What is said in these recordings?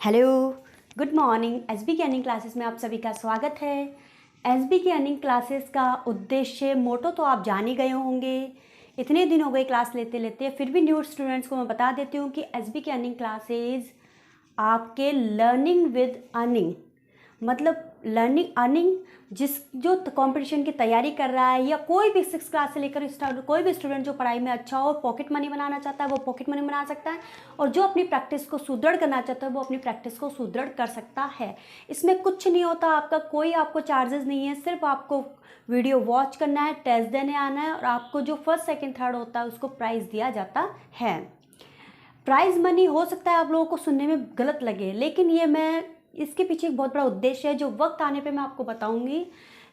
Hello, good morning. SB की earning classes में आप सभी का स्वागत है। एसबी की अर्निंग क्लासेस का उद्देश्य मोटो तो आप जान ही गए होंगे। इतने दिन हो गए क्लास लेते लेते, फिर भी न्यू स्टूडेंट्स को मैं बता देती हूँ कि एसबी की अर्निंग क्लासेस आपके लर्निंग विद अर्निंग, मतलब लर्निंग अर्निंग, जो कंपटीशन की तैयारी कर रहा है या कोई भी 6 क्लास से लेकर कोई भी स्टूडेंट जो पढ़ाई में अच्छा हो, पॉकेट मनी बनाना चाहता है वो पॉकेट मनी बना सकता है, और जो अपनी प्रैक्टिस को सुदृढ़ करना चाहता है वो अपनी प्रैक्टिस को सुदृढ़ कर सकता है। इसमें कुछ नहीं होता, आपको चार्जेस नहीं है, सिर्फ आपको वीडियो वॉच करना है, टेस्ट देने आना है, और आपको जो फर्स्ट सेकेंड थर्ड होता है उसको प्राइज़ दिया जाता है। प्राइज़ मनी हो सकता है आप लोगों को सुनने में गलत लगे, लेकिन इसके पीछे एक बहुत बड़ा उद्देश्य है जो वक्त आने पे मैं आपको बताऊंगी।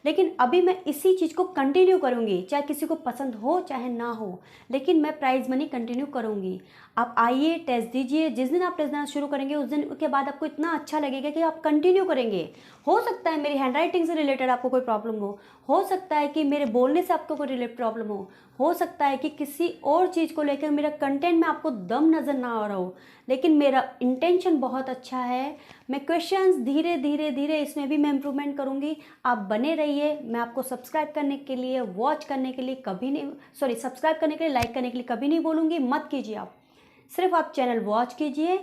लेकिन अभी मैं इसी चीज़ को कंटिन्यू करूंगी, चाहे किसी को पसंद हो चाहे ना हो, लेकिन मैं प्राइज़ मनी कंटिन्यू करूंगी। आप आइए, टेस्ट दीजिए। जिस दिन आप टेस्ट देना शुरू करेंगे उस दिन के बाद आपको इतना अच्छा लगेगा कि आप कंटिन्यू करेंगे। हो सकता है मेरी हैंडराइटिंग से रिलेटेड आपको कोई प्रॉब्लम हो सकता है कि मेरे बोलने से आपको कोई रिलेटेड प्रॉब्लम हो सकता है कि किसी और चीज़ को लेकर मेरा कंटेंट में आपको दम नज़र ना आ रहा हो, लेकिन मेरा इंटेंशन बहुत अच्छा है। मैं क्वेश्चंस धीरे धीरे धीरे इसमें भी मैं इम्प्रूवमेंट करूँगी। आप बने रहिए। मैं आपको सब्सक्राइब करने के लिए, वॉच करने के लिए कभी नहीं, सब्सक्राइब करने के लिए, लाइक करने के लिए कभी नहीं बोलूँगी, मत कीजिए। आप सिर्फ आप चैनल वॉच कीजिए,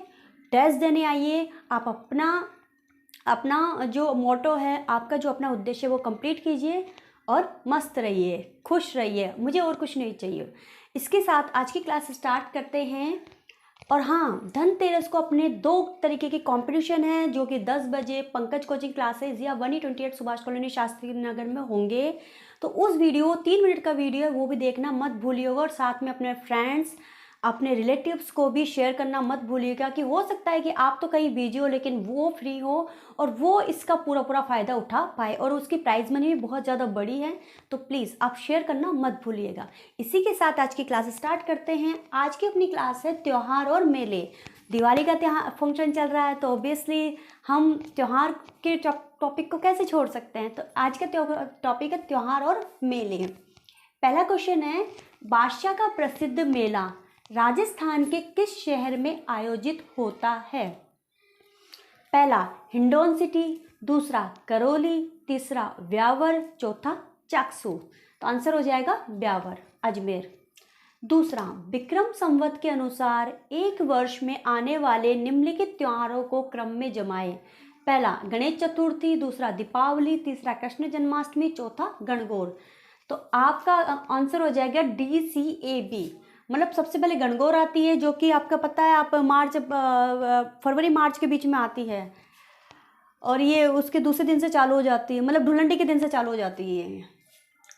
टेस्ट देने आइए। आप अपना अपना जो मोटो है, आपका जो अपना उद्देश्य है वो कंप्लीट कीजिए और मस्त रहिए, खुश रहिए। मुझे और कुछ नहीं चाहिए। इसके साथ आज की क्लास स्टार्ट करते हैं। और हाँ, धनतेरस को अपने 2 तरीके के कंपटीशन हैं जो कि 10 बजे पंकज कोचिंग क्लासेस या 1E28 सुभाष कॉलोनी शास्त्री नगर में होंगे। तो उस वीडियो 3 मिनट का वीडियो है, वो भी देखना मत भूलिएगा, और साथ में अपने फ्रेंड्स, अपने रिलेटिव्स को भी शेयर करना मत भूलिएगा। कि हो सकता है कि आप तो कहीं बिजी हो लेकिन वो फ्री हो और वो इसका पूरा पूरा फ़ायदा उठा पाए, और उसकी प्राइज़ मनी भी बहुत ज़्यादा बड़ी है। तो प्लीज़ आप शेयर करना मत भूलिएगा। इसी के साथ आज की क्लास स्टार्ट करते हैं। आज की अपनी क्लास है त्यौहार और मेले। दिवाली का त्यौहार फंक्शन चल रहा है, तो ऑब्वियसली हम त्यौहार के टॉपिक को कैसे छोड़ सकते हैं। तो आज का टॉपिक है त्यौहार और मेले। पहला क्वेश्चन है, बादशाह का प्रसिद्ध मेला राजस्थान के किस शहर में आयोजित होता है। पहला हिंडौन सिटी, दूसरा करौली, तीसरा ब्यावर, चौथा चाकसू। तो आंसर हो जाएगा ब्यावर, अजमेर। दूसरा, विक्रम संवत के अनुसार एक वर्ष में आने वाले निम्नलिखित त्योहारों को क्रम में जमाएं। पहला गणेश चतुर्थी, दूसरा दीपावली, तीसरा कृष्ण जन्माष्टमी, चौथा गणगौर। तो आपका आंसर हो जाएगा DCAB। मतलब सबसे पहले गणगौर आती है, जो कि आपका पता है, आप फरवरी मार्च के बीच में आती है, और ये उसके दूसरे दिन से चालू हो जाती है, मतलब धुलंडी के दिन से चालू हो जाती है।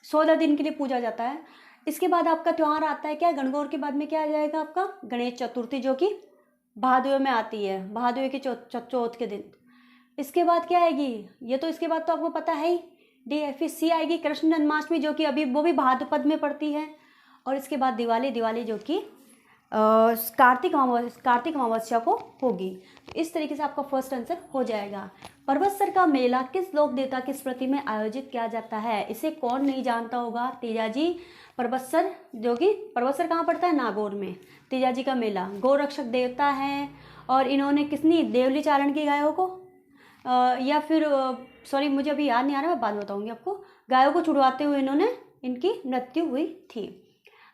16 दिन के लिए पूजा जाता है। इसके बाद आपका त्यौहार आता है क्या, गणगौर के बाद में क्या आ जाएगा आपका गणेश चतुर्थी, जो कि भादवे में आती है, भादवे के चौथ के दिन। इसके बाद क्या आएगी, ये तो इसके बाद तो आपको पता है ही, DFC आएगी कृष्ण जन्माष्टमी, जो कि अभी वो भी भाद्रपद में पड़ती है। और इसके बाद दिवाली जो कि कार्तिक अमावस्या को होगी। तो इस तरीके से आपका फर्स्ट आंसर हो जाएगा। परबतसर का मेला किस लोक देवता की स्मृति में आयोजित किया जाता है। इसे कौन नहीं जानता होगा, तेजाजी परबतसर, जो कि परबतसर कहाँ पड़ता है, नागौर में। तेजाजी का मेला गौरक्षक देवता है, और इन्होंने किसनी देवली चारण की गायों को, या फिर सॉरी मुझे अभी याद नहीं आ रहा, मैं बाद में बताऊंगी आपको। गायों को छुड़वाते हुए इन्होंने इनकी मृत्यु हुई थी।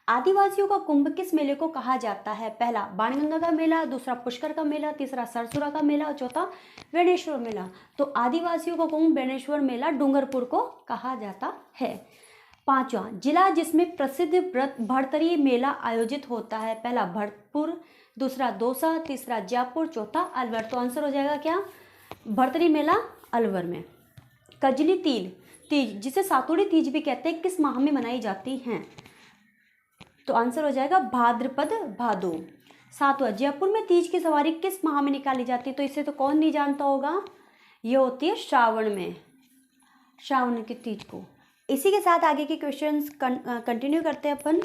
आदिवासियों का कुंभ किस मेले को कहा जाता है। पहला बाणगंगा का मेला, दूसरा पुष्कर का मेला, तीसरा सरसुरा का मेला, और चौथा बेणेश्वर मेला। तो आदिवासियों का कुंभ बेणेश्वर मेला डूंगरपुर को कहा जाता है। पांचवा, जिला जिसमें प्रसिद्ध भड़तरी मेला आयोजित होता है। पहला भरतपुर, दूसरा दौसा, तीसरा जयपुर, चौथा अलवर। तो आंसर हो जाएगा क्या, भड़तरी मेला अलवर में। कजली तीज, जिसे सातुड़ी तीज भी कहते हैं, किस माह में मनाई जाती हैं। तो आंसर हो जाएगा भाद्रपद भादो। सातवां, जयपुर में तीज की सवारी किस माह में निकाली जाती है। तो इसे तो कौन नहीं जानता होगा, ये होती है श्रावण में, श्रावण की तीज को। इसी के साथ आगे के क्वेश्चंस कंटिन्यू करते हैं अपन।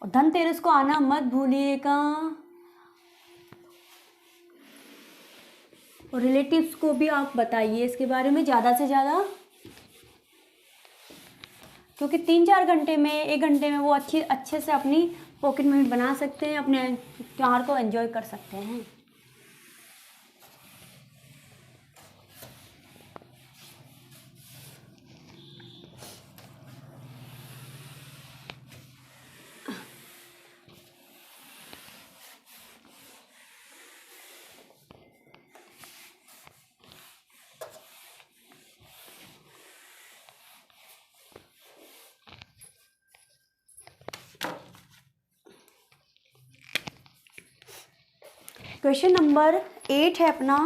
धनतेरस को आना मत भूलिएगा, और रिलेटिव्स को भी आप बताइए इसके बारे में ज़्यादा से ज़्यादा। क्योंकि 3-4 घंटे में, 1 घंटे में वो अच्छे से अपनी पॉकेट मनी बना सकते हैं, अपने त्योहार को एंजॉय कर सकते हैं। क्वेश्चन नंबर 8 है अपना,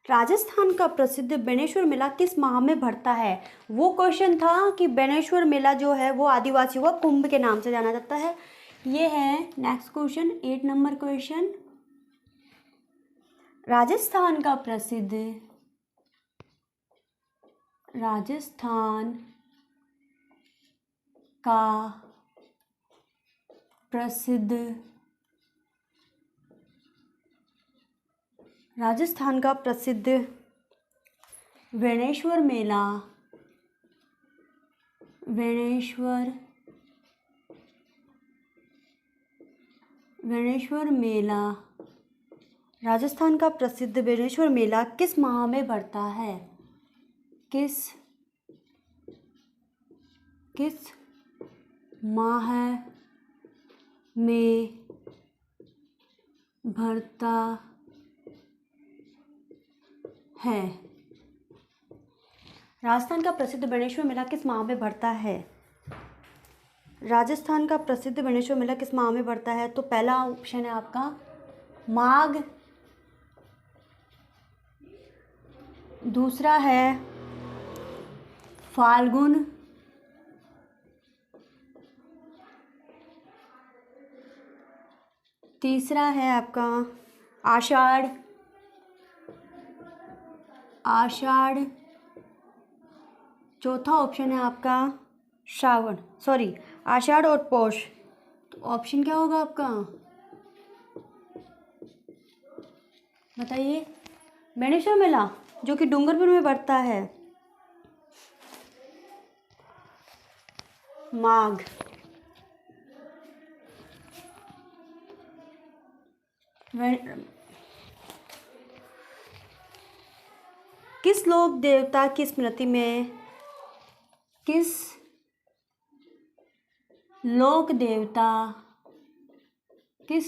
राजस्थान का प्रसिद्ध बेणेश्वर मेला किस माह में भरता है। वो क्वेश्चन था कि बेणेश्वर मेला जो है वो आदिवासियों का कुंभ के नाम से जाना जाता है। ये है next question, 8 number question. Rajasthan का प्रसिद्ध राजस्थान का प्रसिद्ध बेणेश्वर मेला राजस्थान का प्रसिद्ध बेणेश्वर मेला किस माह में भरता है। किस माह में भरता है। राजस्थान का प्रसिद्ध बेणेश्वर मेला किस माह में भरता है। राजस्थान का प्रसिद्ध बेणेश्वर मेला किस माह में भरता है। तो पहला ऑप्शन है आपका माघ, दूसरा है फाल्गुन, तीसरा है आपका आषाढ़, चौथा ऑप्शन है आपका श्रावण, सॉरी आषाढ़ और पौष। तो ऑप्शन क्या होगा आपका, बताइए। बेणेश्वर मेला जो कि डूंगरपुर में बढ़ता है, माघ। किस लोक देवता की स्मृति में, किस लोक देवता की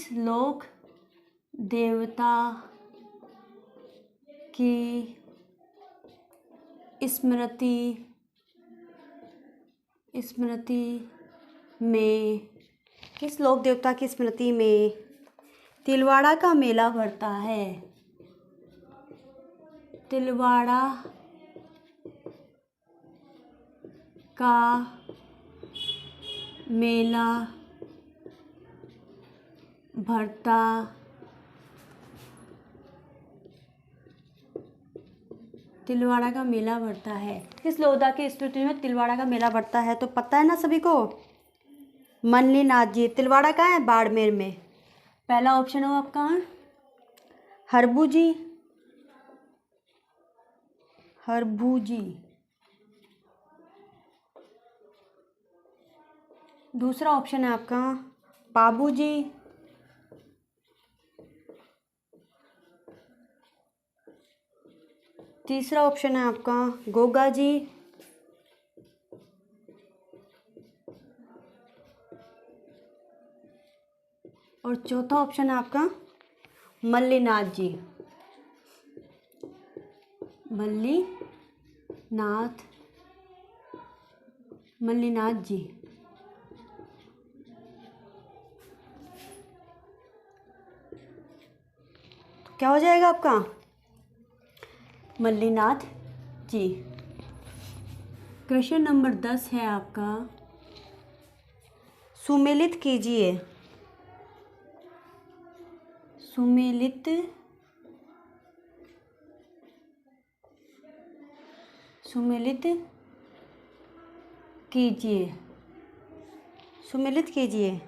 स्मृति में तिलवाड़ा का मेला भरता है। तिलवाड़ा का मेला भरता है। किस लोधा की स्मृति में तिलवाड़ा का मेला भरता है। तो पता है ना सभी को, मल्लीनाथ जी। तिलवाड़ा कहाँ है, बाड़मेर में। पहला ऑप्शन हो आपका हरबू जी, दूसरा ऑप्शन है आपका पाबू जी, तीसरा ऑप्शन है आपका गोगा जी, और चौथा ऑप्शन है आपका मल्लीनाथ जी। मल्लीनाथ जी। तो क्या हो जाएगा आपका, मल्लीनाथ जी। क्वेश्चन नंबर 10 है आपका, सुमेलित कीजिए। सुमेलित कीजिए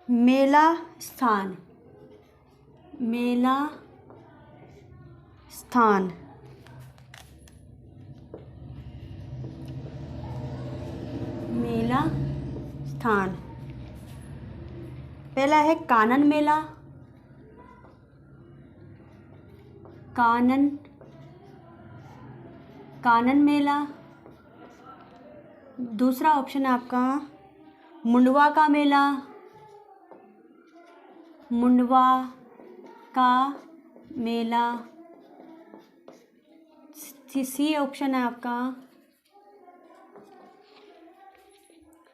मेला स्थान मेला स्थान। पहला है कानन मेला, कानन मेला। दूसरा ऑप्शन है आपका मुंडवा का मेला, मुंडवा का मेला। सी ऑप्शन है आपका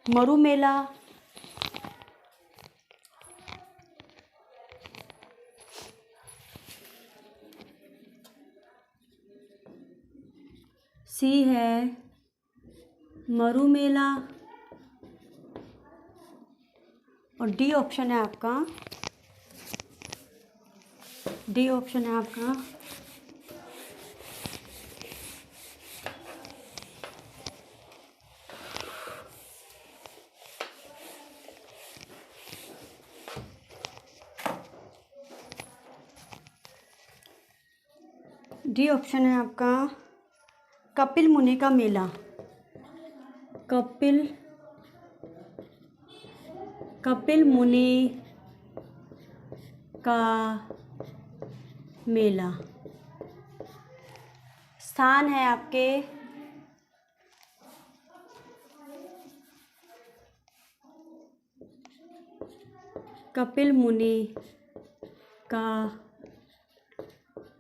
मरु मेला। सी है मरु मेला। और डी ऑप्शन है आपका कपिल मुनि का मेला। कपिल मुनि का मेला। स्थान है आपके कपिल मुनि का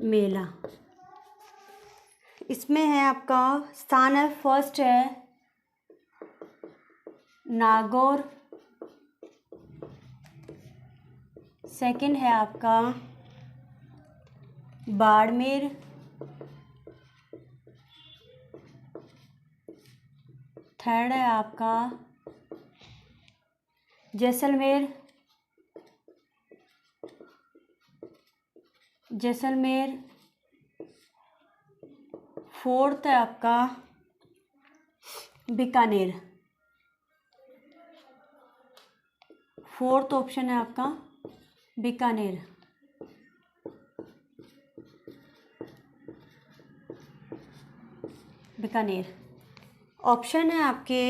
मेला। इसमें है आपका स्थान है, फर्स्ट है नागौर, सेकंड है आपका बाड़मेर, थर्ड है आपका जैसलमेर, फोर्थ है आपका बीकानेर। फोर्थ ऑप्शन है आपका बीकानेर। ऑप्शन है आपके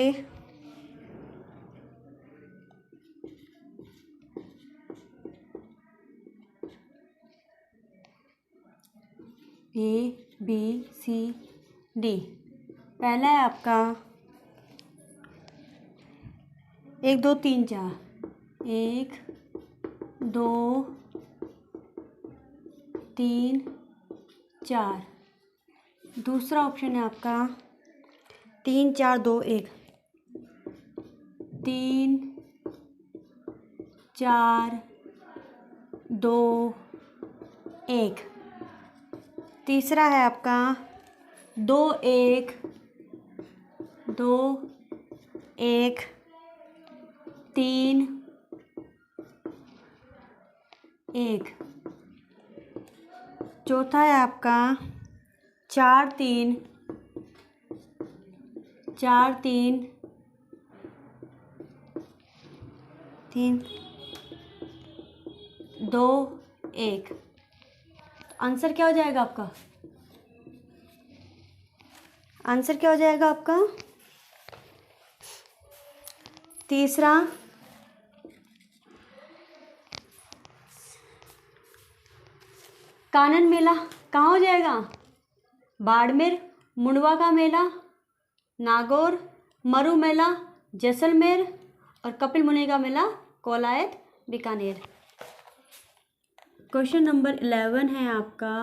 A, B, C, D। पहला है आपका 1 2 3 4, 1 2 3 4। दूसरा ऑप्शन है आपका 3 4 2 1, 3 4 2 1। तीसरा है आपका 2 1 2 1 3 1। चौथा है आपका 4 3 2 1। आंसर क्या हो जाएगा आपका? तीसरा कानन मेला कहाँ हो जाएगा? बाड़मेर, मुंडवा का मेला, नागौर, मरु मेला, जैसलमेर, और कपिल मुनि का मेला कोलायत, बीकानेर। क्वेश्चन नंबर 11 है आपका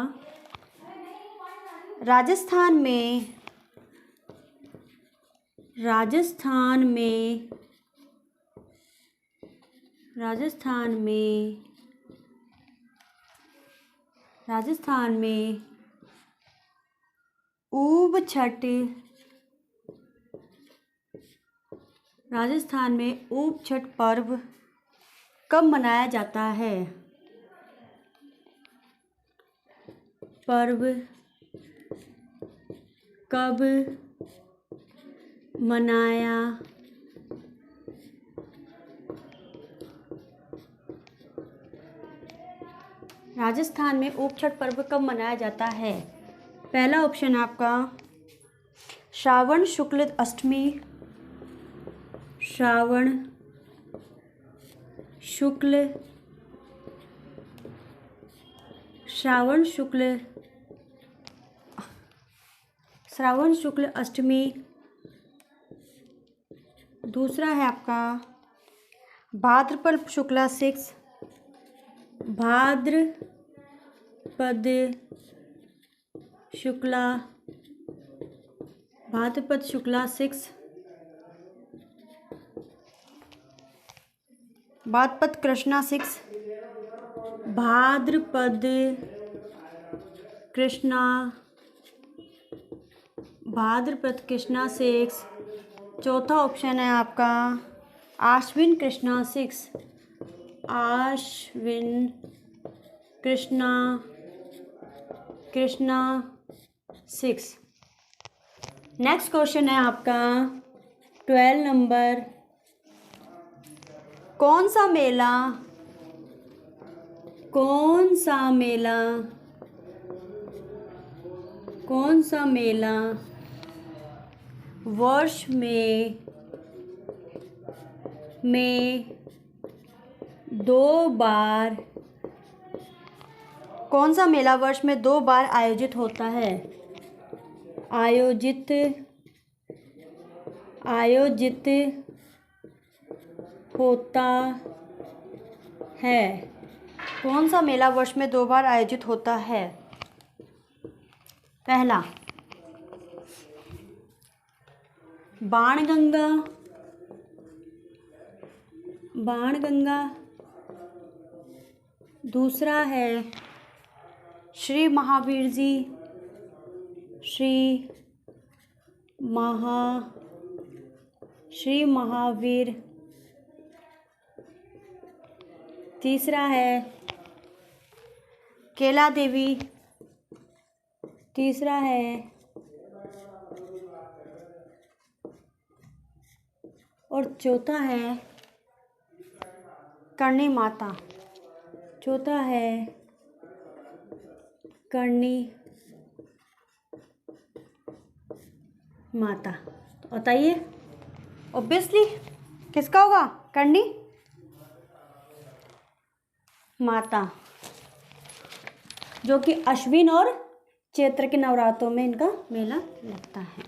राजस्थान में ऊब छठ पर्व कब मनाया जाता है? पर्व कब मनाया राजस्थान में ऊब छठ पर्व कब मनाया जाता है? पहला ऑप्शन आपका श्रावण शुक्ल अष्टमी, श्रावण शुक्ल अष्टमी। दूसरा है आपका भाद्रपद शुक्ला 6, भाद्रपद शुक्ला 6, भाद्रपद कृष्णा 6, भाद्रपद कृष्णा 6। चौथा ऑप्शन है आपका आश्विन कृष्णा 6, आश्विन कृष्णा 6। नेक्स्ट क्वेश्चन है आपका 12 नंबर। कौन सा मेला वर्ष में दो बार आयोजित होता है? आयोजित होता है। कौन सा मेला वर्ष में 2 बार आयोजित होता है? पहला बाणगंगा, दूसरा है श्री महावीर, तीसरा है केला देवी, तीसरा है और चौथा है करणी माता। तो बताइए ऑब्वियसली किसका होगा? करणी माता, जो कि अश्विन और चैत्र के नवरात्रों में इनका मेला लगता है।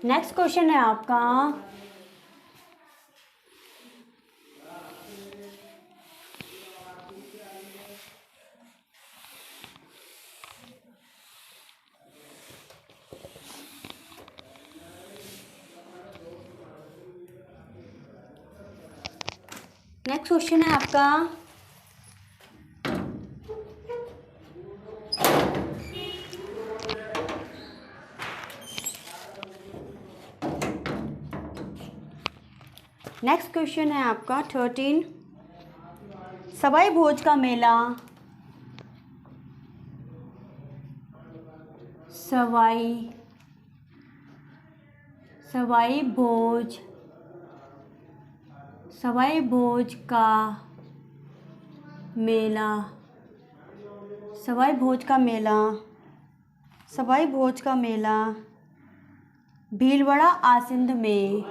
नेक्स्ट क्वेश्चन है आपका नेक्स्ट क्वेश्चन है आपका 13। सवाई भोज का मेला सवाई भोज का मेला भीलवाड़ा आसिंद में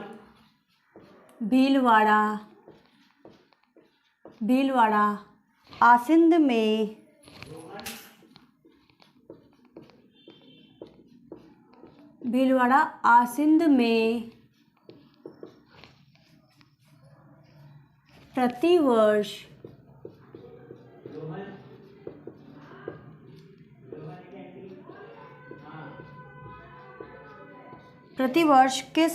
प्रतिवर्ष किस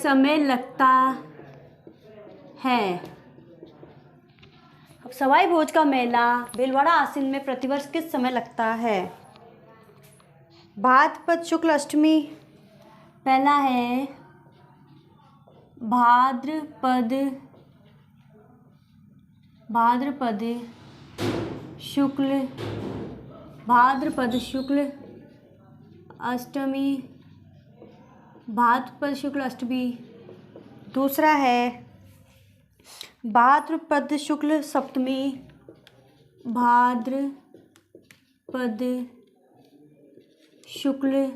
समय लगता है? अब सवाई भोज का मेला भीलवाड़ा आसिन में प्रतिवर्ष किस समय लगता है? भाद्रपद शुक्ल अष्टमी, पहला है भाद्रपद शुक्ल अष्टमी, दूसरा है भाद्रपद शुक्ल सप्तमी, भाद्रपद शुक्ल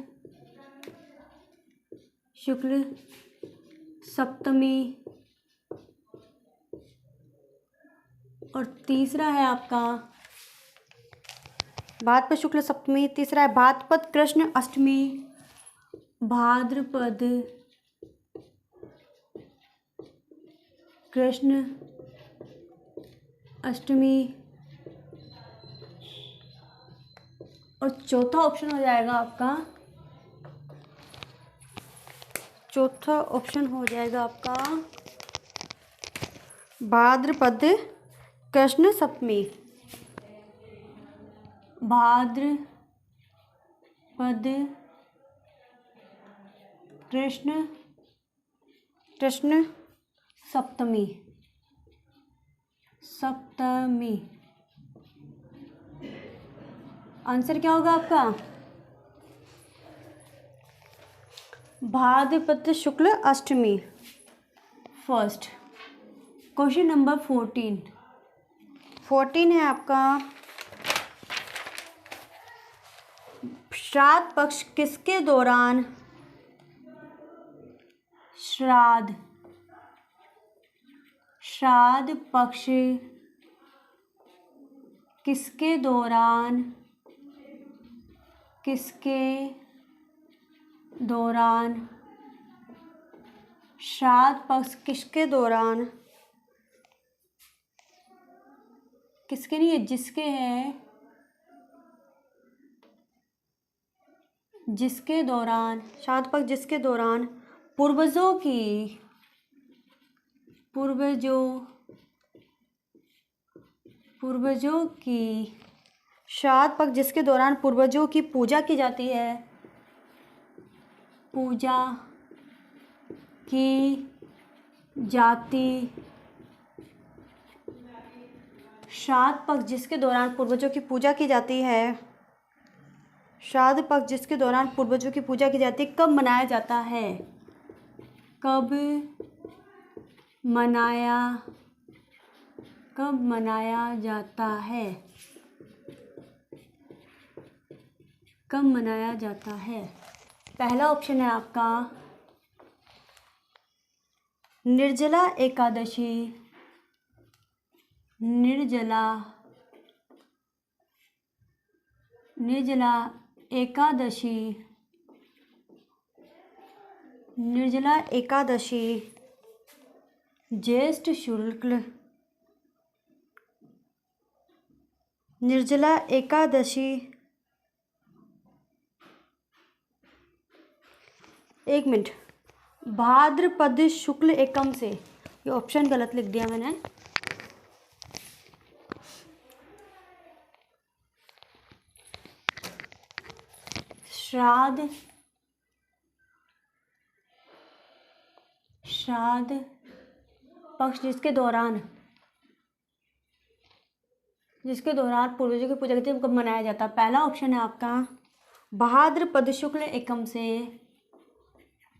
सप्तमी। और तीसरा है आपका भाद्रपद शुक्ल सप्तमी, तीसरा है भाद्रपद कृष्ण अष्टमी, भाद्रपद कृष्ण अष्टमी। और चौथा ऑप्शन हो जाएगा आपका, भाद्रपद कृष्ण सप्तमी, भाद्रपद कृष्ण सप्तमी। आंसर क्या होगा आपका? भाद्रपद शुक्ल अष्टमी। फर्स्ट क्वेश्चन नंबर 14 है आपका, श्राद्ध पक्ष किसके दौरान, श्राद्ध पक्ष किसके दौरान श्राद्ध पक्ष किसके दौरान, किसके नहीं है, जिसके है, जिसके दौरान श्राद्ध पक्ष जिसके दौरान पूर्वजों की श्राद्ध पक्ष जिसके दौरान पूर्वजों की पूजा की जाती है, श्राद्ध पक्ष जिसके दौरान पूर्वजों की पूजा की जाती है, श्राद्ध पक्ष जिसके दौरान पूर्वजों की पूजा की जाती है, कब मनाया जाता है, कब मनाया जाता है? पहला ऑप्शन है आपका निर्जला एकादशी, निर्जला एकादशी ज्येष्ठ शुक्ल, निर्जला एकादशी, एक मिनट, भाद्रपद शुक्ल एकम से, ये ऑप्शन गलत लिख दिया मैंने, श्राद्ध पक्ष जिसके दौरान पूर्वजों की पूजा करते हैं, कब मनाया जाता है? पहला ऑप्शन है आपका भाद्रपद शुक्ल एकम से,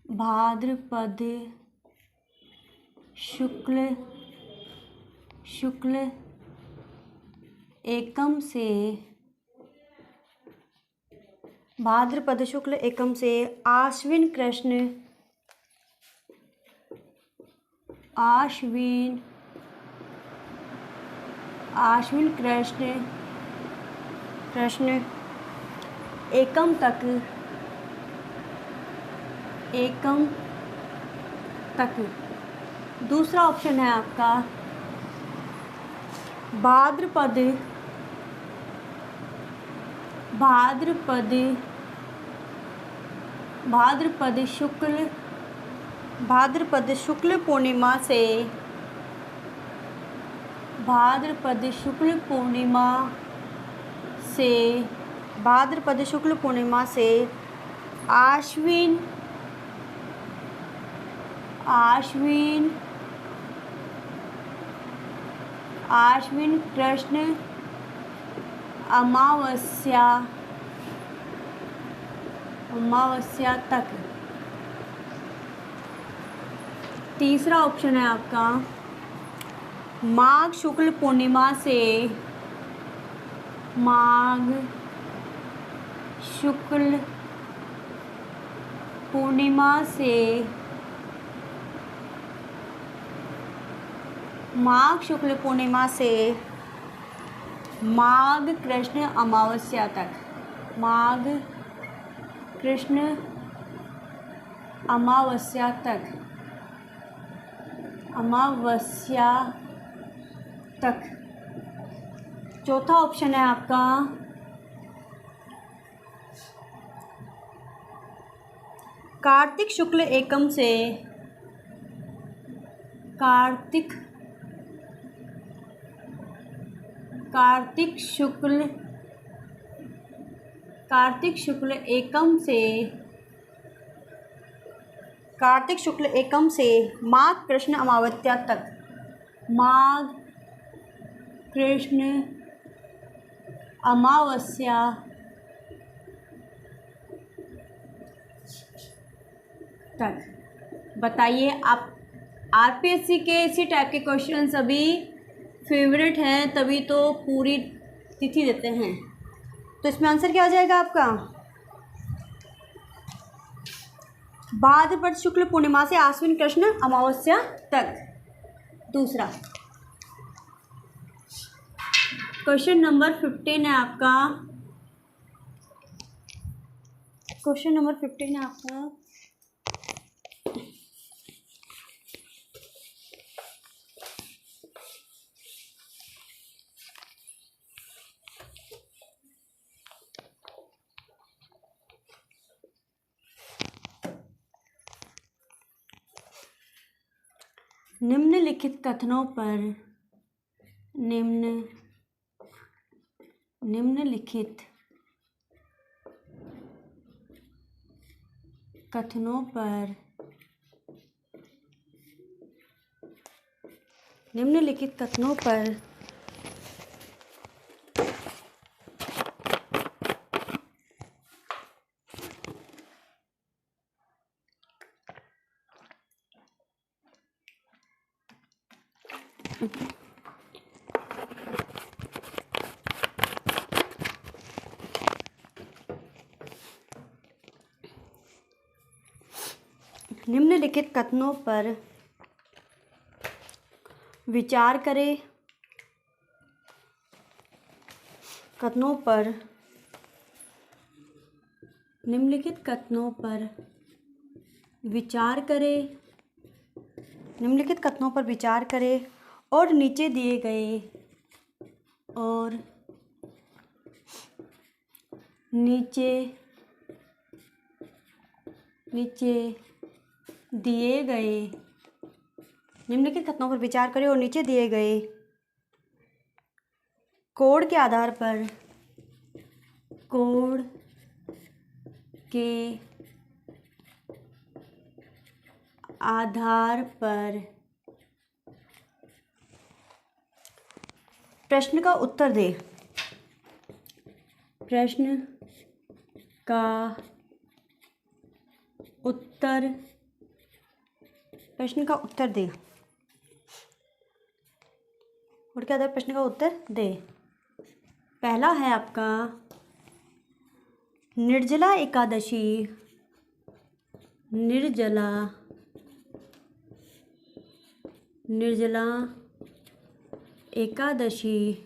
भाद्रपद शुक्ल एकम से, भाद्रपद शुक्ल एकम से आश्विन कृष्ण एकम तक। दूसरा ऑप्शन है आपका भाद्रपद शुक्ल पूर्णिमा से, भाद्रपद शुक्ल पूर्णिमा से आश्विन कृष्ण अमावस्या तक। तीसरा ऑप्शन है आपका माघ शुक्ल पूर्णिमा से, माघ शुक्ल पूर्णिमा से, माघ शुक्ल पूर्णिमा से माघ कृष्ण अमावस्या तक, माघ कृष्ण अमावस्या तक, अमावस्या तक। चौथा ऑप्शन है आपका कार्तिक शुक्ल एकम से, कार्तिक शुक्ल एकम से, कार्तिक शुक्ल एकम से माघ कृष्ण अमावस्या तक, माघ कृष्ण अमावस्या तक। बताइए आप, आरपीएससी के इसी टाइप के क्वेश्चन सभी फेवरेट हैं, तभी तो पूरी तिथि देते हैं। तो इसमें आंसर क्या आ जाएगा आपका? भाद्रपद शुक्ल पूर्णिमा से आश्विन कृष्ण अमावस्या तक। दूसरा क्वेश्चन नंबर 15 है आपका, क्वेश्चन नंबर 15 है आपका, निम्नलिखित कथनों पर, निम्नलिखित कथनों पर, निम्नलिखित कथनों पर निम्नलिखित कथनों पर विचार करें, कथनों पर, निम्नलिखित कथनों पर विचार करें, निम्नलिखित कथनों पर विचार करें और नीचे दिए गए, और नीचे दिए गए, निम्नलिखित कथनों पर विचार करें और नीचे दिए गए कोड के आधार पर, कोड के आधार पर प्रश्न का उत्तर दे, प्रश्न का उत्तर, प्रश्न का उत्तर दे, और क्या था? प्रश्न का उत्तर दे। पहला है आपका निर्जला एकादशी, निर्जला एकादशी,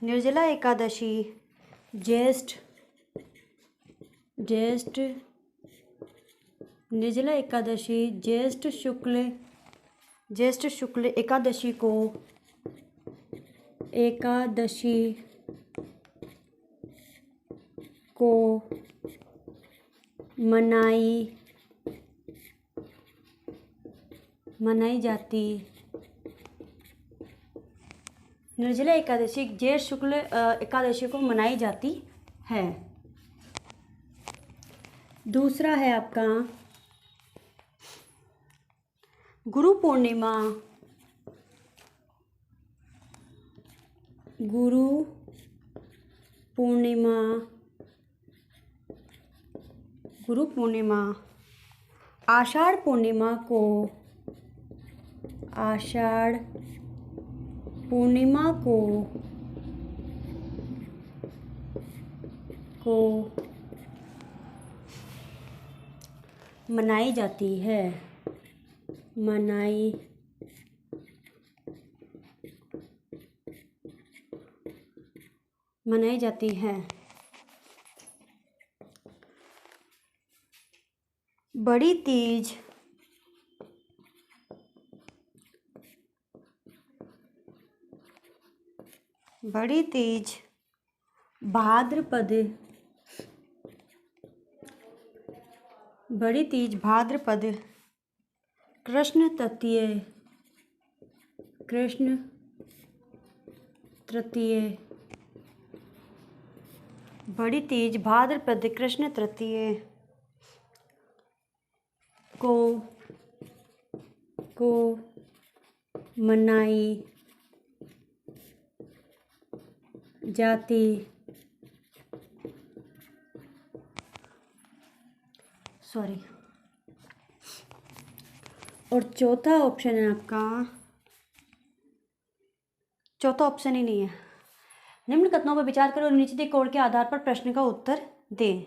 निर्जला एकादशी ज्येष्ठ, निर्जला एकादशी ज्येष्ठ शुक्ल एकादशी को, मनाई जाती, निर्जला एकादशी ज्येष्ठ शुक्ल एकादशी को मनाई जाती है। दूसरा है आपका गुरु पूर्णिमा, आषाढ़ पूर्णिमा को, आषाढ़ पूर्णिमा को मनाई जाती है, मनाई जाती है। बड़ी तीज भाद्रपद कृष्ण तृतीय बड़ी तीज भाद्रपद कृष्ण तृतीय को मनाई जाती और चौथा ऑप्शन है आपका, चौथा ऑप्शन ही नहीं है। निम्न कथनों पर विचार करें और नीचे दिए कोड के आधार पर प्रश्न का उत्तर दें।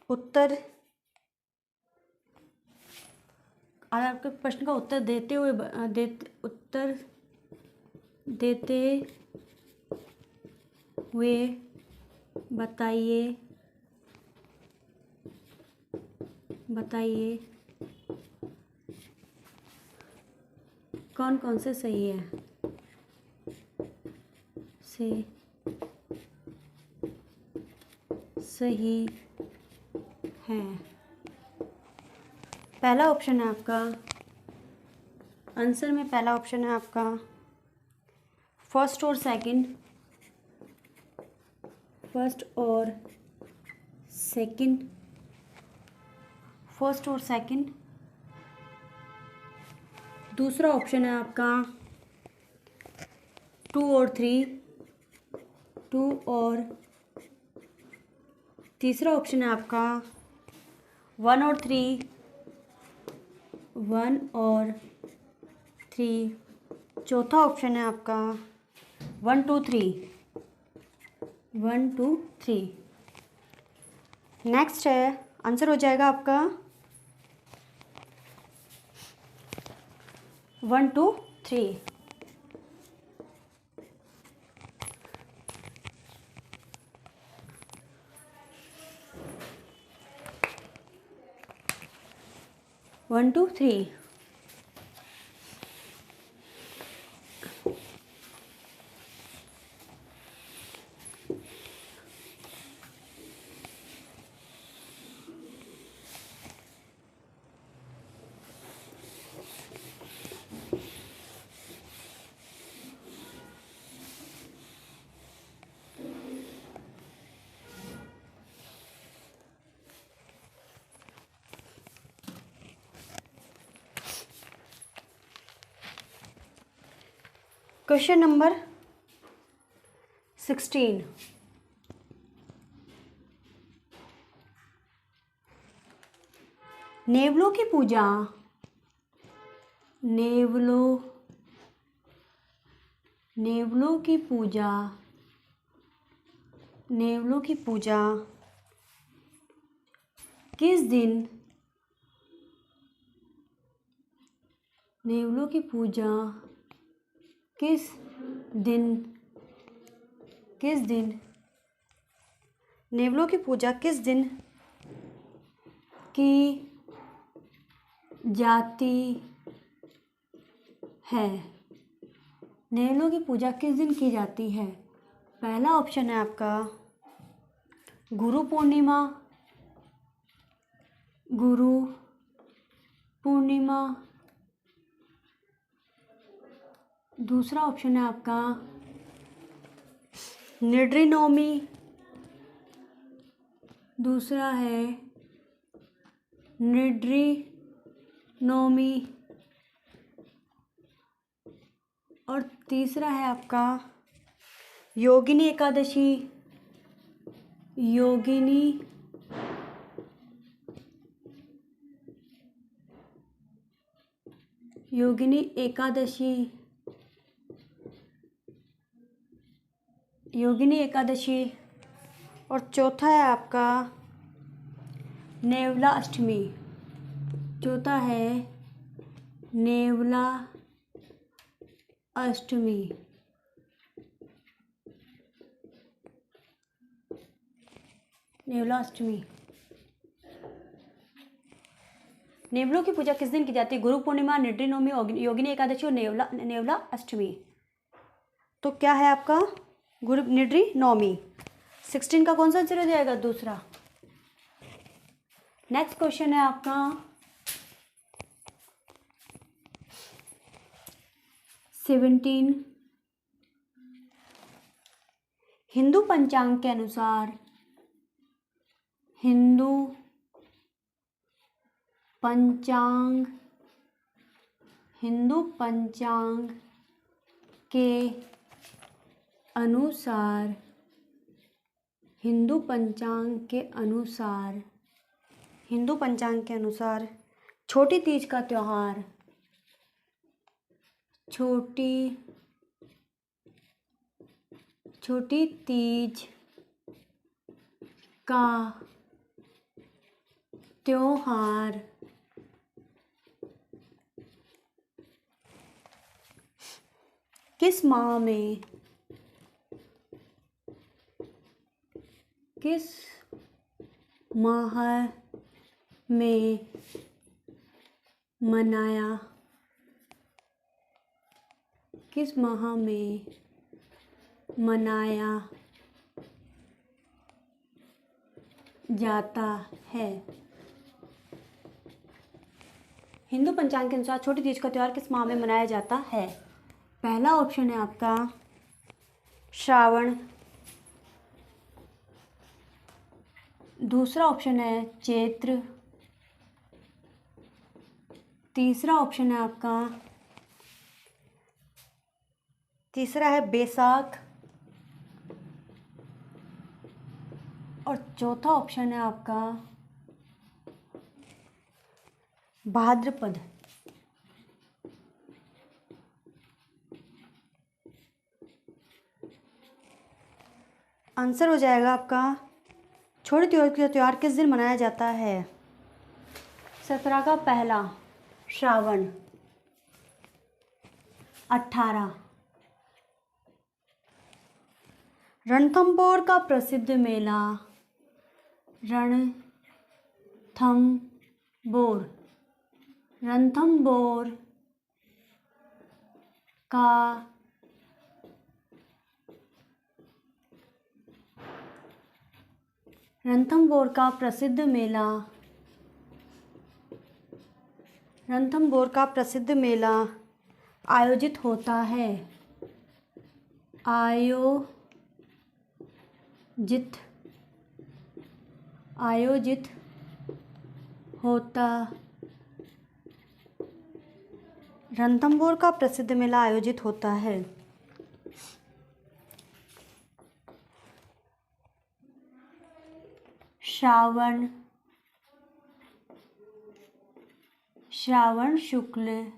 उत्तर आपके प्रश्न का उत्तर देते हुए बताइए कौन कौन से सही है। सही है पहला ऑप्शन है आपका, आंसर में पहला ऑप्शन है आपका फर्स्ट और सेकंड। दूसरा ऑप्शन है आपका 2 और 3। तीसरा ऑप्शन है आपका 1 और 3। चौथा ऑप्शन है आपका 1 2 3। नेक्स्ट है आंसर हो जाएगा आपका 1 2 3। 1 2 3। Question number 16। नेवलों की पूजा किस दिन की जाती है। नेवलों की पूजा किस दिन की जाती है। पहला ऑप्शन है आपका गुरु पूर्णिमा। दूसरा ऑप्शन है आपका निड्री नवमी। दूसरा है निड्री नवमी और तीसरा है आपका योगिनी योगिनी एकादशी, योगिनी एकादशी। और चौथा है आपका नेवला अष्टमी। चौथा है नेवला अष्टमी। नेवला अष्टमी। नेवलों की पूजा किस दिन की जाती है? गुरु पूर्णिमा, निड्री नवमी, योगिनी एकादशी और नेवला अष्टमी। तो क्या है आपका? गुरु निड्री नवमी। 16 का कौन सा आंसर हो जाएगा? दूसरा। नेक्स्ट क्वेश्चन है आपका 17। हिंदू पंचांग के अनुसार, हिंदू पंचांग के अनुसार, हिंदू पंचांग के अनुसार छोटी तीज का त्योहार, छोटी तीज का त्योहार किस माह में मनाया जाता है? हिंदू पंचांग के अनुसार छोटी तीज का त्योहार किस माह में मनाया जाता है? पहला ऑप्शन है आपका श्रावण, दूसरा ऑप्शन है चैत्र, तीसरा ऑप्शन है आपका, तीसरा है बैसाख, और चौथा ऑप्शन है आपका भाद्रपद। आंसर हो जाएगा आपका छोटी तीज का त्योहार किस दिन मनाया जाता है? 17 का पहला श्रावण, 18 रणथंभौर का प्रसिद्ध मेला, रणथंभौर का प्रसिद्ध मेला आयोजित होता है, रणथंभौर का प्रसिद्ध मेला आयोजित होता है। श्रावण शुक्ल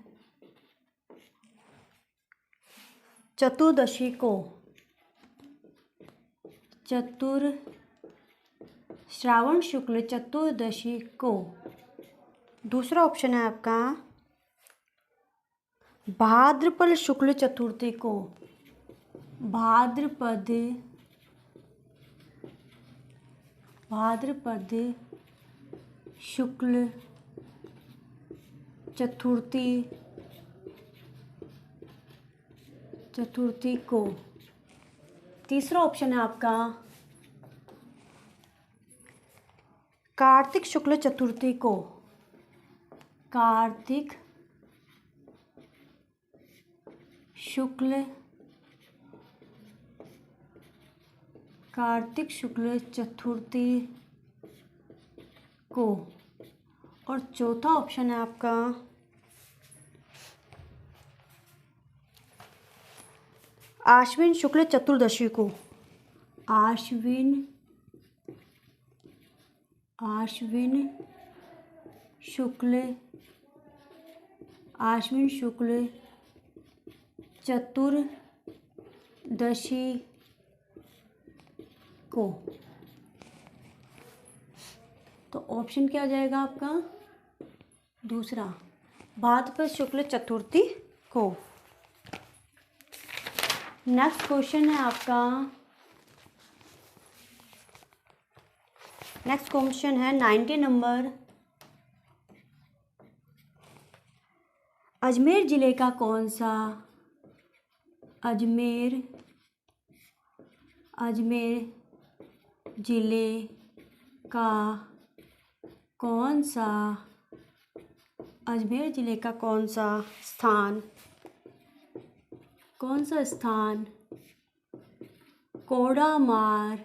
चतुर्दशी को, श्रावण शुक्ल चतुर्दशी को। दूसरा ऑप्शन है आपका भाद्रपद शुक्ल चतुर्थी को, भाद्रपद शुक्ल चतुर्थी को। तीसरा ऑप्शन है आपका कार्तिक शुक्ल चतुर्थी को, कार्तिक शुक्ल चतुर्थी को। और चौथा ऑप्शन है आपका आश्विन शुक्ल चतुर्दशी को, आश्विन शुक्ल आश्विन शुक्ल चतुर्दशी को। तो ऑप्शन क्या हो जाएगा आपका? दूसरा, भाद्रपद शुक्ल चतुर्थी को। नेक्स्ट क्वेश्चन है आपका, नेक्स्ट क्वेश्चन है 90 नंबर। अजमेर ज़िले का कौन सा, अजमेर ज़िले का कौन सा, अजमेर ज़िले का कौन सा स्थान कोड़ामार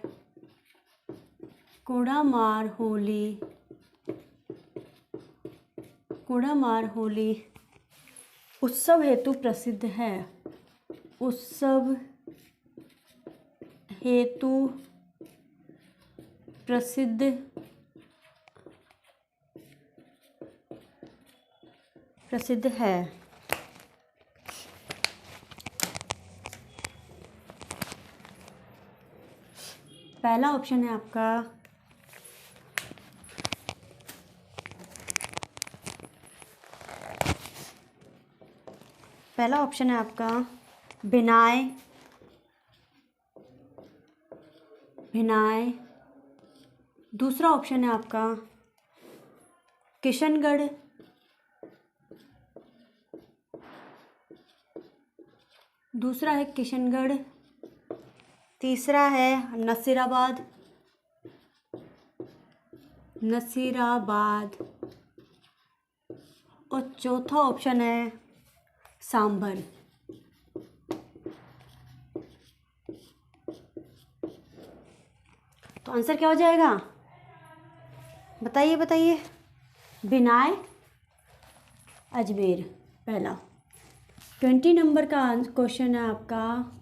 होली उत्सव हेतु प्रसिद्ध है? उत्सव हेतु प्रसिद्ध है। पहला ऑप्शन है आपका भिनाय। दूसरा ऑप्शन है आपका किशनगढ़। तीसरा है नसीराबाद। और चौथा ऑप्शन है सांभर। तो आंसर क्या हो जाएगा? बताइए। बिनाय अजमेर पहला। 20 नंबर का क्वेश्चन है आपका,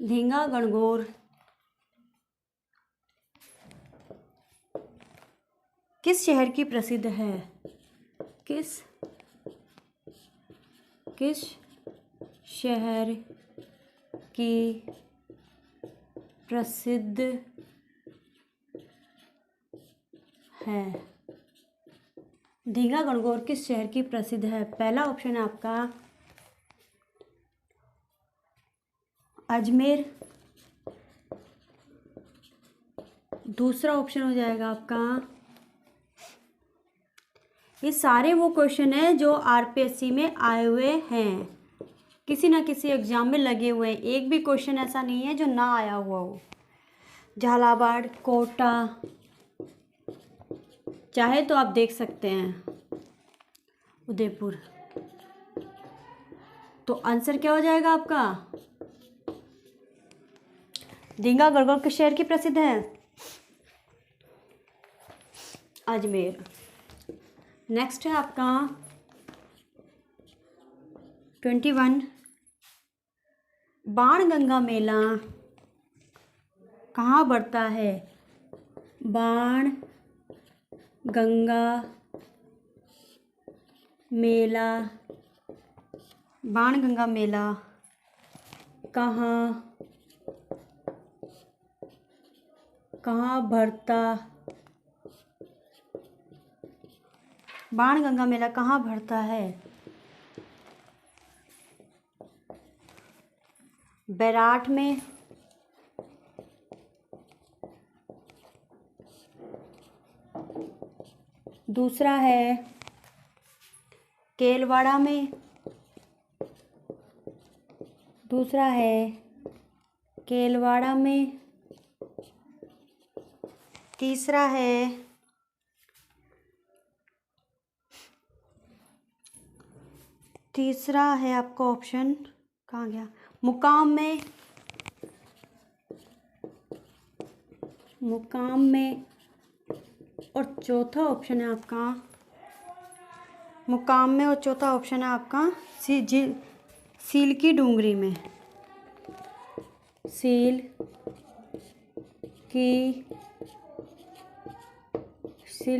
धींगा गणगौर किस शहर की प्रसिद्ध है? किस शहर की प्रसिद्ध है? धींगा गणगौर किस शहर की प्रसिद्ध है? पहला ऑप्शन है आपका अजमेर। दूसरा ऑप्शन हो जाएगा आपका, ये सारे वो क्वेश्चन हैं जो आरपीएससी में आए हुए हैं, किसी ना किसी एग्जाम में लगे हुए हैं। एक भी क्वेश्चन ऐसा नहीं है जो ना आया हुआ हो। झालावाड़, कोटा, चाहे तो आप देख सकते हैं, उदयपुर। तो आंसर क्या हो जाएगा आपका? धींगा गणगौर किस शहर की प्रसिद्ध है? अजमेर। नेक्स्ट है आपका 21, बाणगंगा मेला कहाँ बढ़ता है? बाणगंगा मेला कहाँ भरता? बाणगंगा मेला कहाँ भरता है? बैराठ में, दूसरा है केलवाड़ा में, तीसरा है आपका ऑप्शन, कहाँ गया, मुकाम में और चौथा ऑप्शन है आपका सील की डूंगरी में। सील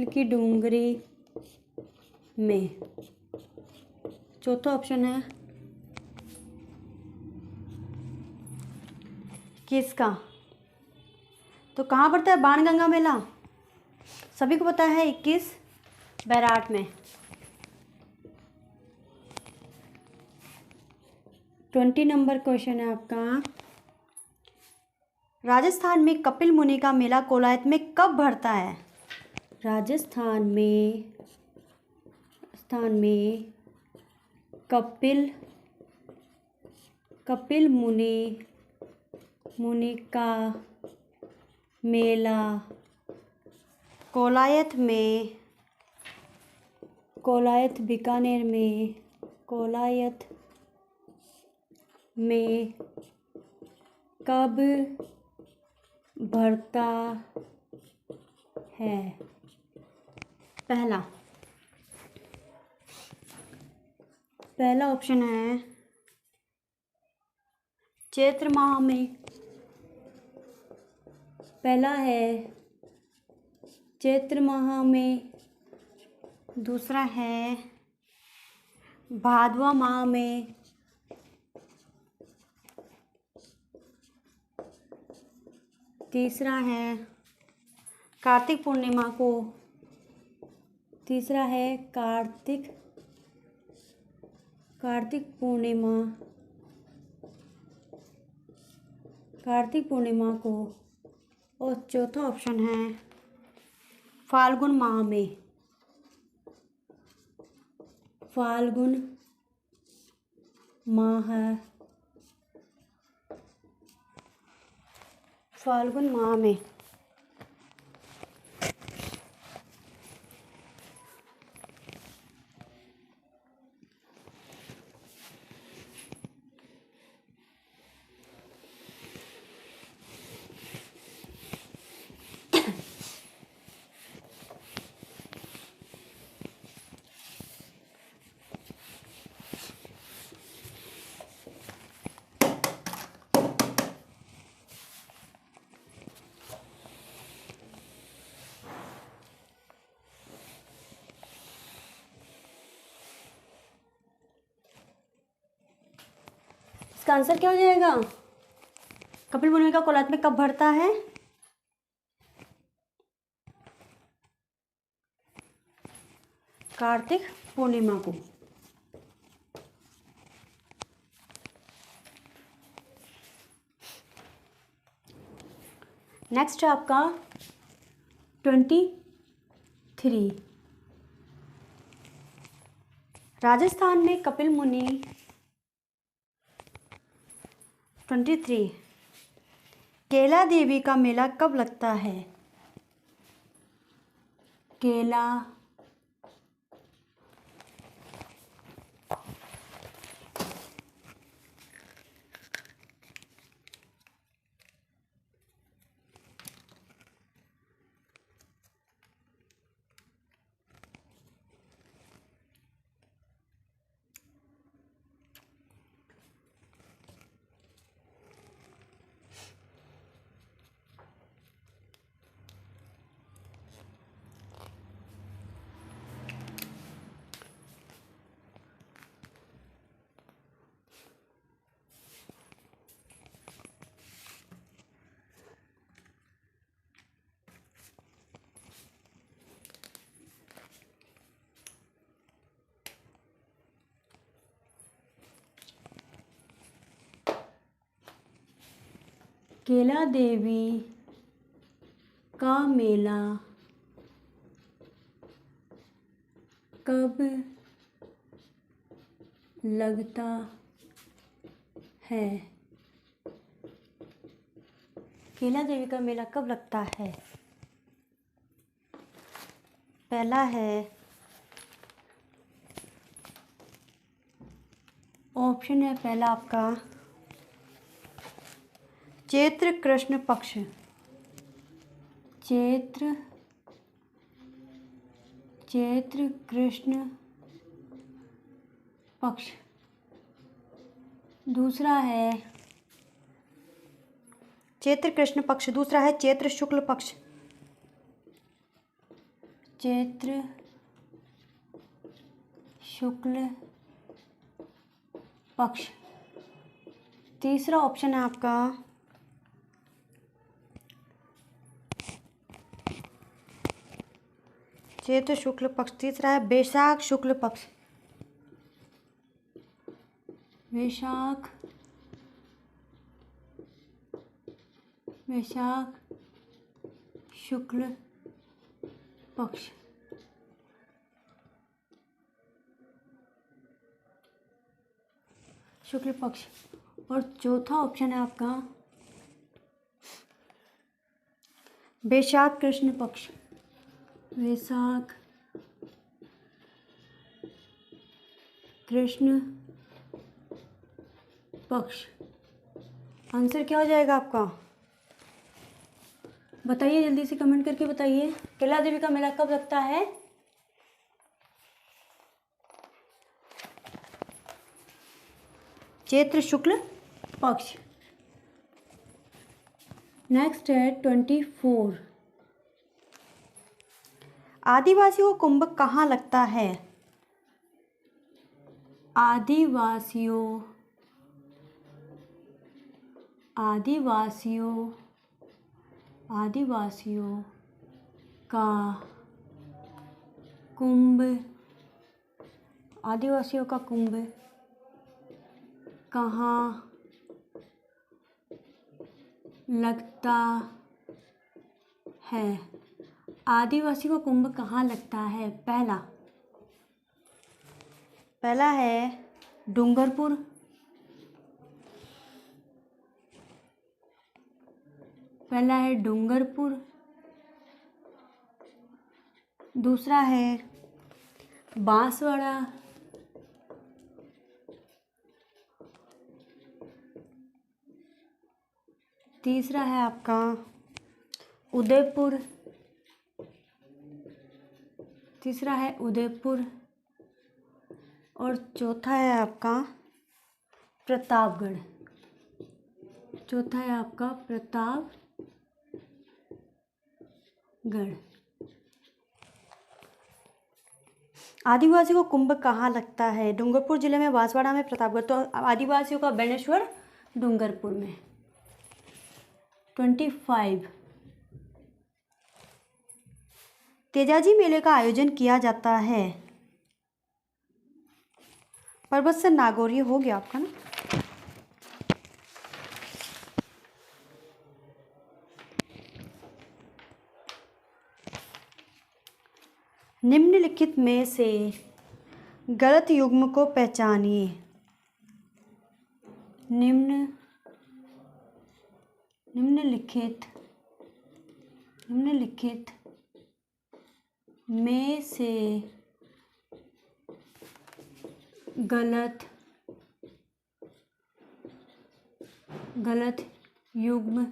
की डूंगरी में चौथा ऑप्शन है किसका? तो कहाँ पड़ता है बाणगंगा मेला? सभी को पता है 21 बैराट में। 20 नंबर क्वेश्चन है आपका, राजस्थान में कपिल मुनि का मेला कोलायत में कब भरता है? राजस्थान में कपिल मुनि का मेला कोलायत बीकानेर में कब भरता है? पहला ऑप्शन है चैत्र माह में। पहला है चैत्र माह में, दूसरा है भादवा माह में, तीसरा है कार्तिक पूर्णिमा को, तीसरा है कार्तिक पूर्णिमा को, और चौथा ऑप्शन है फाल्गुन माह में। फाल्गुन माह में। इसका आंसर क्या हो जाएगा? कपिल मुनि का कोलायत में कब भरता है? कार्तिक पूर्णिमा को। नेक्स्ट है आपका 23, राजस्थान में कपिल मुनि। 23, केला देवी का मेला कब लगता है? केला केला देवी का मेला कब लगता है? केला देवी का मेला कब लगता है? पहला है ऑप्शन है पहला आपका चैत्र कृष्ण पक्ष, चैत्र कृष्ण पक्ष। दूसरा है चैत्र कृष्ण पक्ष, दूसरा है चैत्र शुक्ल पक्ष, चैत्र शुक्ल पक्ष। तीसरा ऑप्शन है आपका चैत्र शुक्ल पक्ष, तीसरा है वैशाख शुक्ल पक्ष, वैशाख शुक्ल पक्ष। शुक्ल पक्ष। और चौथा ऑप्शन है आपका वैशाख कृष्ण पक्ष, वैशाख कृष्ण पक्ष। आंसर क्या हो जाएगा आपका? बताइए, जल्दी से कमेंट करके बताइए। कैला देवी का मेला कब लगता है? चैत्र शुक्ल पक्ष। नेक्स्ट है 24। आदिवासियों का कुंभ कहाँ लगता है? आदिवासियों का कुंभ, आदिवासियों का कुंभ कहाँ लगता है? आदिवासियों का कुंभ कहाँ लगता है? पहला है डूंगरपुर, दूसरा है बांसवाड़ा, तीसरा है आपका उदयपुर, और चौथा है आपका प्रतापगढ़। आदिवासियों को कुंभ कहाँ लगता है? डूंगरपुर जिले में, बांसवाड़ा में, प्रतापगढ़। तो आदिवासियों का बेणेश्वर डूंगरपुर में। 25। तेजाजी मेले का आयोजन किया जाता है? पर्वत से नागौर, हो गया आपका ना। निम्नलिखित में से गलत युग्म को पहचानिए। निम्नलिखित में से गलत युग्म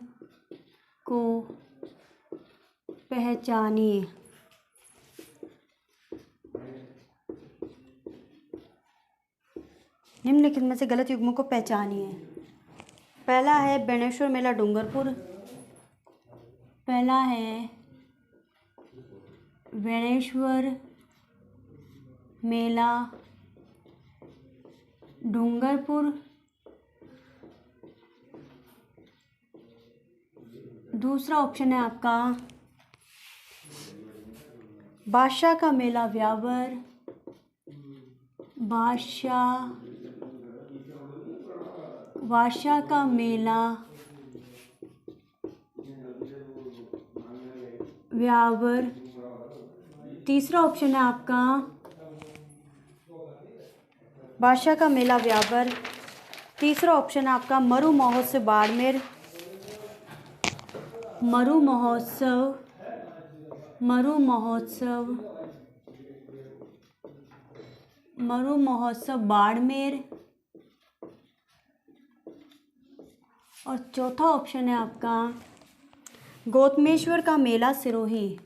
को पहचानिए। निम्नलिखित में से गलत युग्मों को पहचानिए। पहला है बेणेश्वर मेला डूंगरपुर, दूसरा ऑप्शन है आपका बादशाह का मेला व्यावर, बादशाह का मेला व्यावर। तीसरा ऑप्शन है आपका बादशाह का मेला व्यावर। तीसरा ऑप्शन है आपका मरु महोत्सव बाड़मेर, मरु महोत्सव बाड़मेर। और चौथा ऑप्शन है आपका गौतमेश्वर का मेला सिरोही।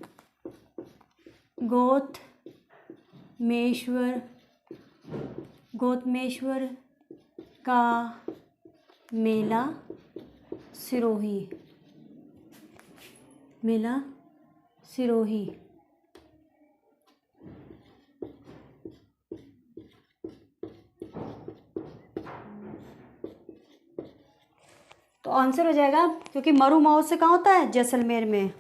गौतमेश्वर का मेला सिरोही। तो आंसर हो जाएगा, क्योंकि मरु महोत्सव कहाँ होता है? जैसलमेर में।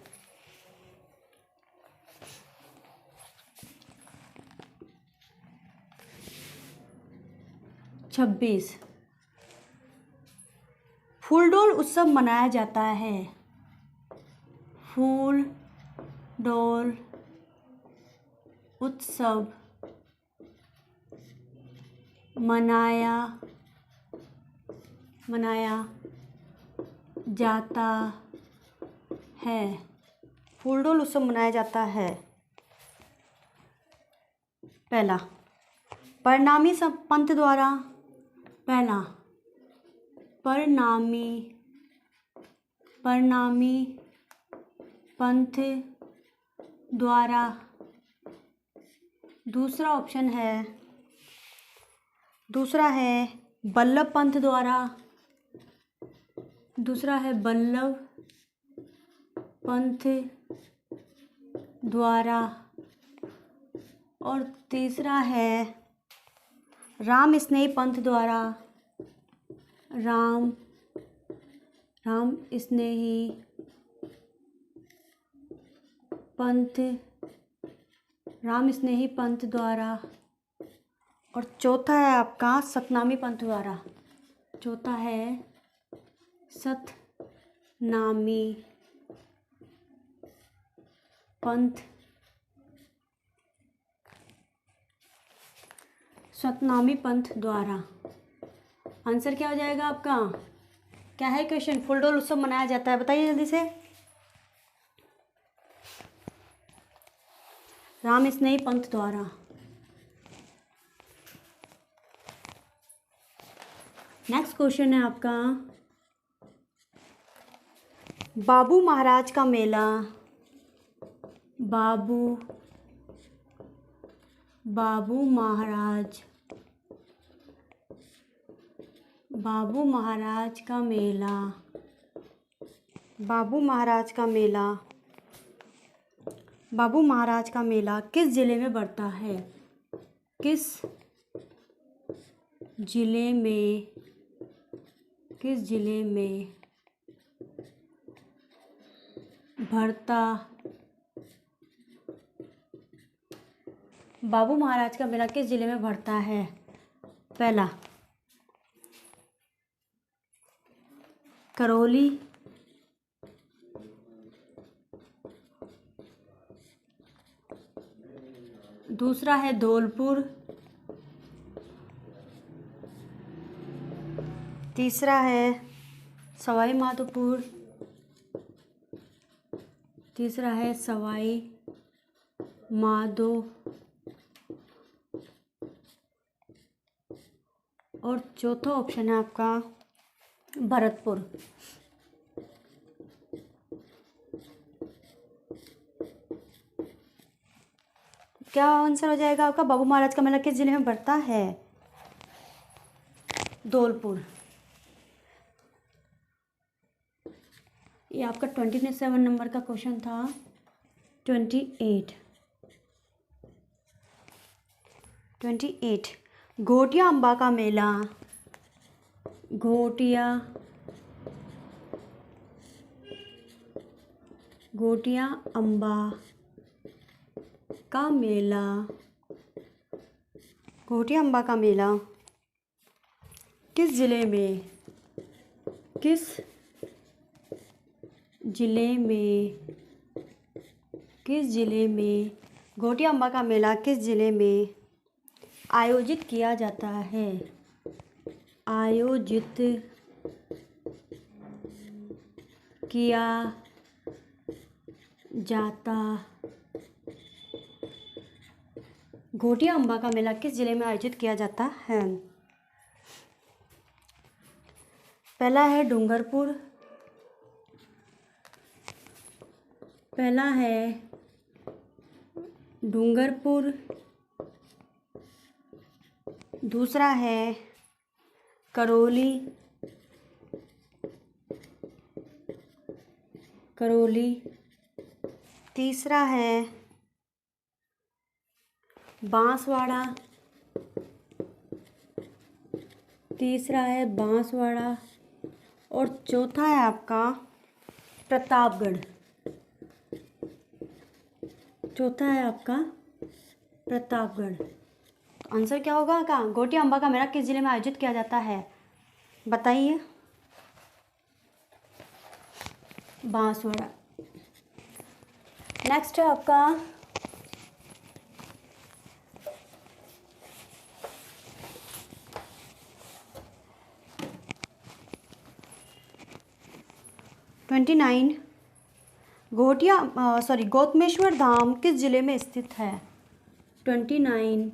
छब्बीस, फूलडोल उत्सव मनाया जाता है। फूलडोल उत्सव मनाया जाता है। फूलडोल उत्सव मनाया जाता है। पहला, परिणामी पंथ द्वारा। पहला, परिणामी पंथ द्वारा। दूसरा ऑप्शन है, दूसरा है बल्लभ पंथ द्वारा। दूसरा है बल्लभ पंथ द्वारा। और तीसरा है राम स्नेही पंथ द्वारा। राम स्नेही पंथ द्वारा। और चौथा है आपका सतनामी पंथ द्वारा। चौथा है सतनामी पंथ द्वारा। आंसर क्या हो जाएगा आपका? क्या है क्वेश्चन? फूलडोल उत्सव मनाया जाता है, बताइए जल्दी से। राम स्नेही पंथ द्वारा। नेक्स्ट क्वेश्चन है आपका, बाबू महाराज का मेला। बाबू महाराज का मेला। बाबू महाराज का मेला किस जिले में पड़ता है? किस जिले में भरता? बाबू महाराज का मेला किस जिले में भरता है? पहला, करौली। दूसरा है धौलपुर। तीसरा है सवाई माधोपुर। तीसरा है सवाई माधो। और चौथा ऑप्शन है आपका भरतपुर। क्या आंसर हो जाएगा आपका? बाबू महाराज का मेला किस जिले में पड़ता है? धौलपुर। ये आपका 27 नंबर का क्वेश्चन था। 28 घोटिया अम्बा का मेला। घोटिया अम्बा का मेला। घोटिया अम्बा का मेला किस जिले में? घोटिया अम्बा का मेला किस जिले में आयोजित किया जाता है? आयोजित किया जाता। घोटिया अम्बा का मेला किस जिले में आयोजित किया जाता है? पहला है डूंगरपुर, पहला है डूंगरपुर, दूसरा है करौली, करौली, तीसरा है बांसवाड़ा, तीसरा है बांसवाड़ा, और चौथा है आपका प्रतापगढ़, चौथा है आपका प्रतापगढ़। तो आंसर क्या होगा का घोटिया अम्बा का मेला किस जिले में आयोजित किया जाता है, बताइए। बांसवाड़ा। नेक्स्ट है आपका गौतमेश्वर धाम किस जिले में स्थित है। 29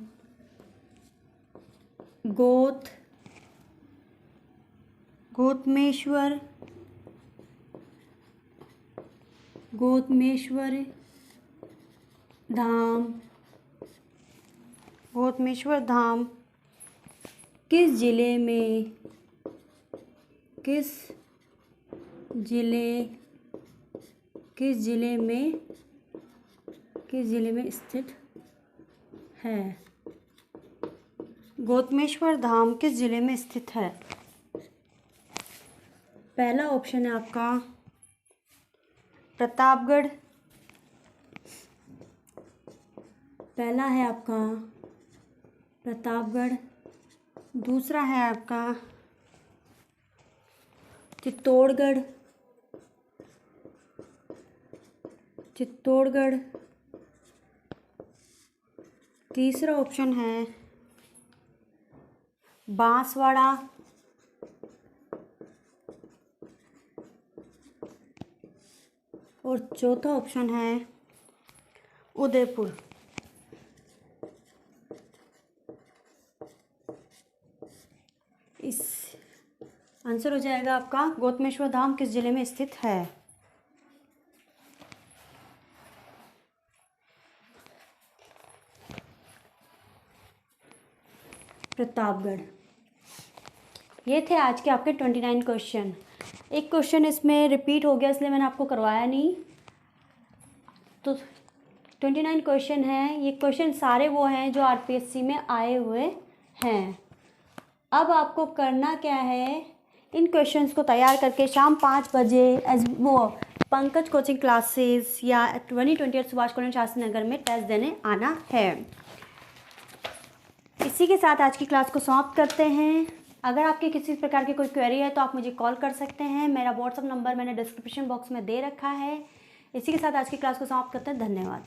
गौतमेश्वर धाम किस जिले में स्थित है। गौतमेश्वर धाम किस जिले में स्थित है। पहला ऑप्शन है आपका प्रतापगढ़, पहला है आपका प्रतापगढ़, दूसरा है आपका चित्तौड़गढ़, तीसरा ऑप्शन है बांसवाड़ा, और चौथा ऑप्शन है उदयपुर। इस आंसर हो जाएगा आपका गौतमेश्वर धाम किस जिले में स्थित है। प्रतापगढ़। ये थे आज के आपके 29 क्वेश्चन। एक क्वेश्चन इसमें रिपीट हो गया इसलिए मैंने आपको करवाया नहीं। तो 29 क्वेश्चन हैं। ये क्वेश्चन सारे वो हैं जो आरपीएससी में आए हुए हैं। अब आपको करना क्या है, इन क्वेश्चंस को तैयार करके शाम 5 बजे पंकज कोचिंग क्लासेस या 2028 सुभाष कॉलोनी शास्त्री नगर में टेस्ट देने आना है। इसी के साथ आज की क्लास को समाप्त करते हैं। अगर आपके किसी प्रकार की कोई क्वेरी है तो आप मुझे कॉल कर सकते हैं। मेरा व्हाट्सअप नंबर मैंने डिस्क्रिप्शन बॉक्स में दे रखा है। इसी के साथ आज की क्लास को समाप्त करते हैं। धन्यवाद।